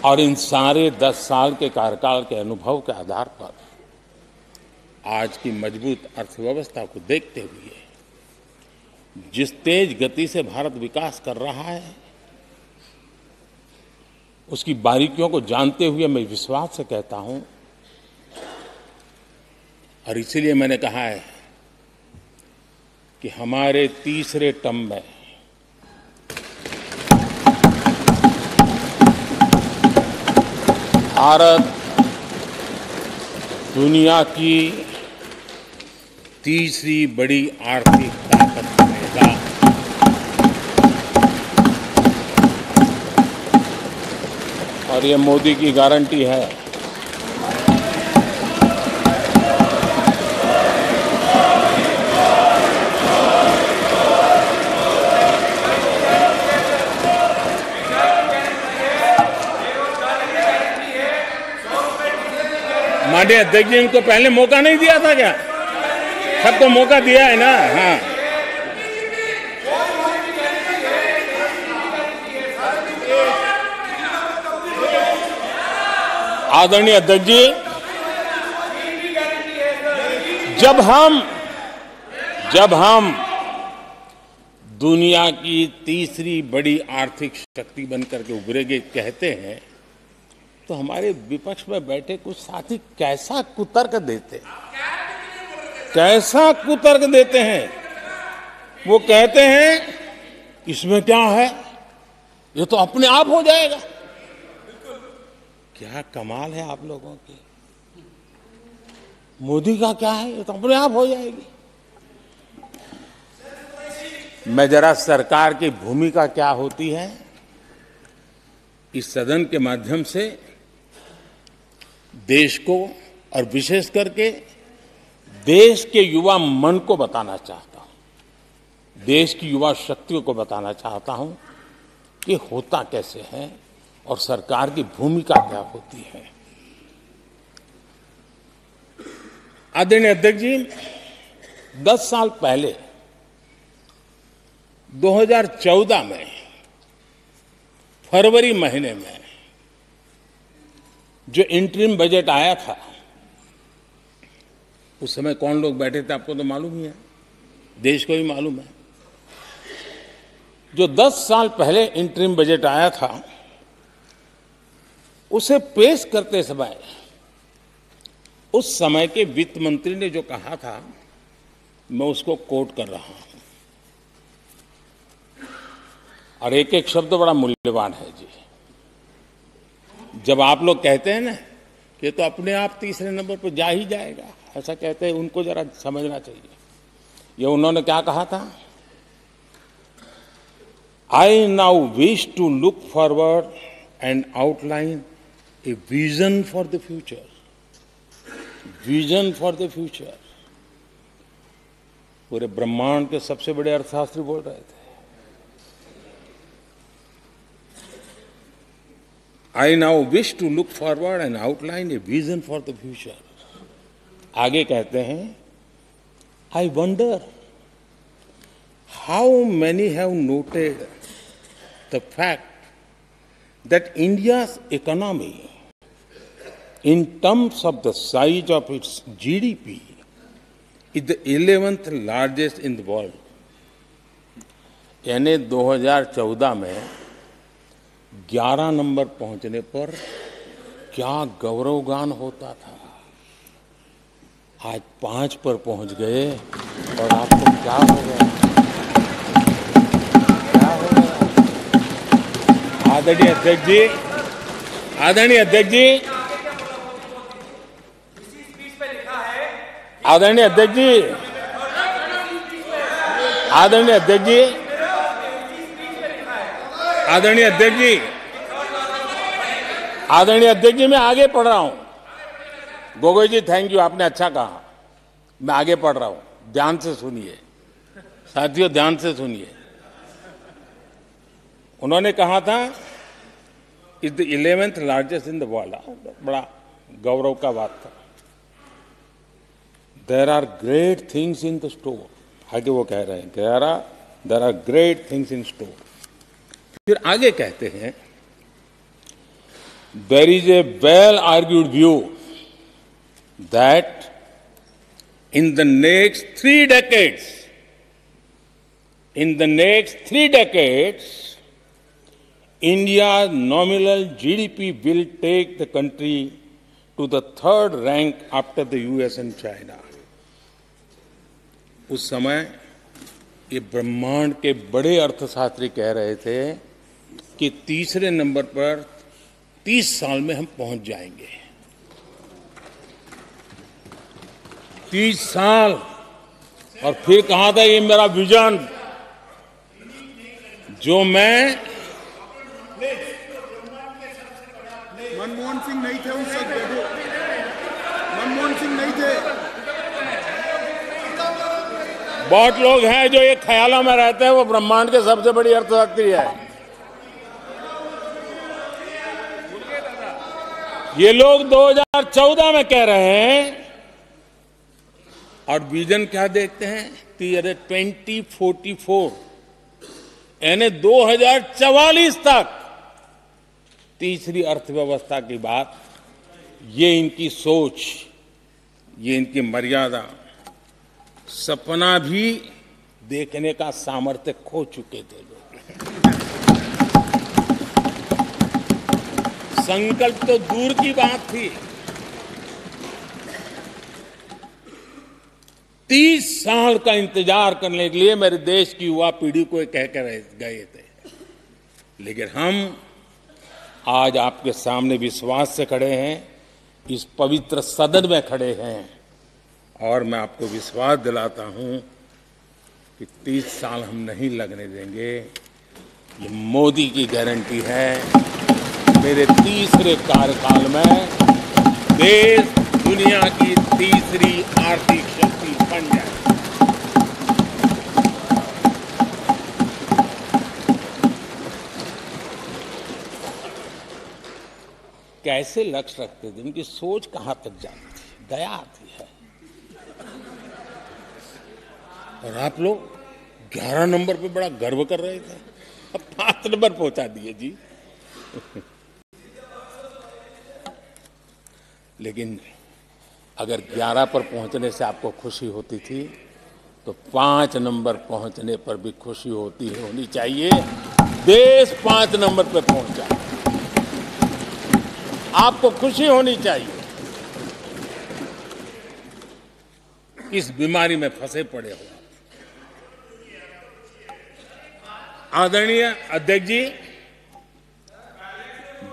और इन सारे 10 साल के कार्यकाल के अनुभव के आधार पर आज की मजबूत अर्थव्यवस्था को देखते हुए जिस तेज गति से भारत विकास कर रहा है, उसकी बारीकियों को जानते हुए मैं विश्वास से कहता हूं, और इसीलिए मैंने कहा है कि हमारे तीसरे टर्म में भारत दुनिया की तीसरी बड़ी आर्थिक ताकत बनेगा। और ये मोदी की गारंटी है। माननीय अध्यक्ष जी, इनको पहले मौका नहीं दिया था क्या? सबको मौका दिया है ना? हाँ, आदरणीय अध्यक्ष जी, जब हम दुनिया की तीसरी बड़ी आर्थिक शक्ति बनकर के उभरेंगे कहते हैं, तो हमारे विपक्ष में बैठे कुछ साथी कैसा कुतर्क देते हैं। वो कहते हैं इसमें क्या है, ये तो अपने आप हो जाएगा। क्या कमाल है आप लोगों की। मोदी का क्या है, ये तो अपने आप हो जाएगी। मैं जरा सरकार की भूमिका क्या होती है इस सदन के माध्यम से देश को और विशेष करके देश के युवा मन को बताना चाहता हूं, देश की युवा शक्तियों को बताना चाहता हूं कि होता कैसे है और सरकार की भूमिका क्या होती है। आदरणीय अध्यक्ष जी, 10 साल पहले 2014 में फरवरी महीने में जो इंटरिम बजट आया था, उस समय कौन लोग बैठे थे आपको तो मालूम ही है, देश को भी मालूम है। जो 10 साल पहले इंटरिम बजट आया था, उसे पेश करते समय उस समय के वित्त मंत्री ने जो कहा था, मैं उसको कोट कर रहा हूं, और एक एक शब्द बड़ा मूल्यवान है जी। जब आप लोग कहते हैं ना कि तो अपने आप तीसरे नंबर पर जा ही जाएगा, ऐसा कहते हैं, उनको जरा समझना चाहिए। ये उन्होंने क्या कहा था, I now wish to look forward and outline a vision for the future. Vision for the future. पूरे ब्रह्मांड के सबसे बड़े अर्थशास्त्री बोल रहे थे। I now wish to look forward and outline a vision for the future. आगे कहते हैं, I wonder how many have noted the fact that India's economy, in terms of the size of its GDP, is the 11th largest in the world. यानी 2014 में 11 number पहुंचने पर क्या गौरवगान होता था। आज 5 पर पहुंच गए और आपको क्या हो गया, क्या हो गया। आदरणीय अध्यक्ष जी, आदरणीय अध्यक्ष जी, आदरणीय अध्यक्ष जी, आदरणीय अध्यक्ष जी, आदरणीय अध्यक्ष जी, आदरणीय अध्यक्ष जी, मैं आगे पढ़ रहा हूं। गोगोई जी, थैंक यू, आपने अच्छा कहा। मैं आगे पढ़ रहा हूं, ध्यान से सुनिए साथियों, ध्यान से सुनिए। उन्होंने कहा था is the 11th largest in the world. बड़ा गौरव का बात था। There are great things in the store. आगे वो कह रहे हैं, there are great things in store. फिर आगे कहते हैं, there is a well-argued view that in the next 3 decades, India's nominal GDP will take the country to the 3rd rank after the US and China. उस समय ये ब्रह्मांड के बड़े अर्थशास्त्री कह रहे थे कि तीसरे नंबर पर 30 साल में हम पहुंच जाएंगे। 30 साल। और फिर कहा था ये मेरा विजन जो मैं मनमोहन सिंह नहीं थे उस वक्त, मनमोहन सिंह नहीं थे। बहुत लोग हैं जो ये ख्यालों में रहते हैं वो ब्रह्मांड के सबसे बड़ी अर्थशास्त्री है। ये लोग 2014 में कह रहे हैं और विजन क्या देखते हैं 2044 यानी 2044 तक तीसरी अर्थव्यवस्था की बात। ये इनकी सोच, ये इनकी मर्यादा, सपना भी देखने का सामर्थ्य खो चुके थे लोग। संकल्प तो दूर की बात थी। 30 साल का इंतजार करने के लिए मेरे देश की युवा पीढ़ी को कह कर गए थे, लेकिन हम आज आपके सामने विश्वास से खड़े हैं, इस पवित्र सदन में खड़े हैं और मैं आपको विश्वास दिलाता हूं कि 30 साल हम नहीं लगने देंगे। ये मोदी की गारंटी है। मेरे तीसरे कार्यकाल में देश दुनिया की तीसरी आर्थिक शक्ति बन जाए। कैसे लक्ष्य रखते थे, उनकी सोच कहां तक जाती थी, दया आती है। और आप लोग 11 नंबर पे बड़ा गर्व कर रहे थे, अब 5 नंबर पहुंचा दिए जी। लेकिन अगर 11 पर पहुंचने से आपको खुशी होती थी तो 5 नंबर पहुंचने पर भी खुशी होनी चाहिए। देश 5 नंबर पे पहुंचा, आपको खुशी होनी चाहिए। इस बीमारी में फंसे पड़े हो। आदरणीय अध्यक्ष जी,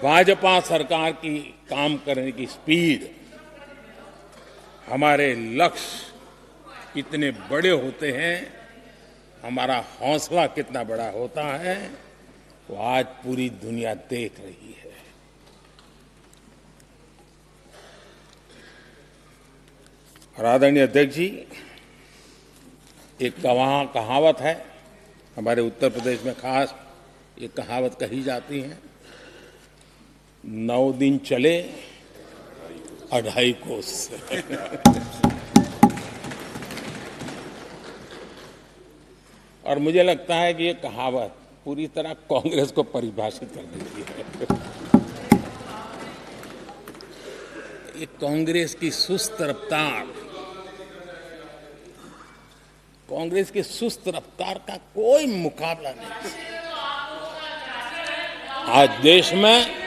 भाजपा सरकार की काम करने की स्पीड, हमारे लक्ष्य कितने बड़े होते हैं, हमारा हौसला कितना बड़ा होता है, वो आज पूरी दुनिया देख रही है। और आदरणीय अध्यक्ष जी, एक कहावत है हमारे उत्तर प्रदेश में, खास ये कहावत कही जाती है, 9 दिन चले 2.5 कोस। और मुझे लगता है कि ये कहावत पूरी तरह कांग्रेस को परिभाषित कर देती है। ये कांग्रेस की सुस्त रफ्तार, कांग्रेस की सुस्त रफ्तार का कोई मुकाबला नहीं। आज देश में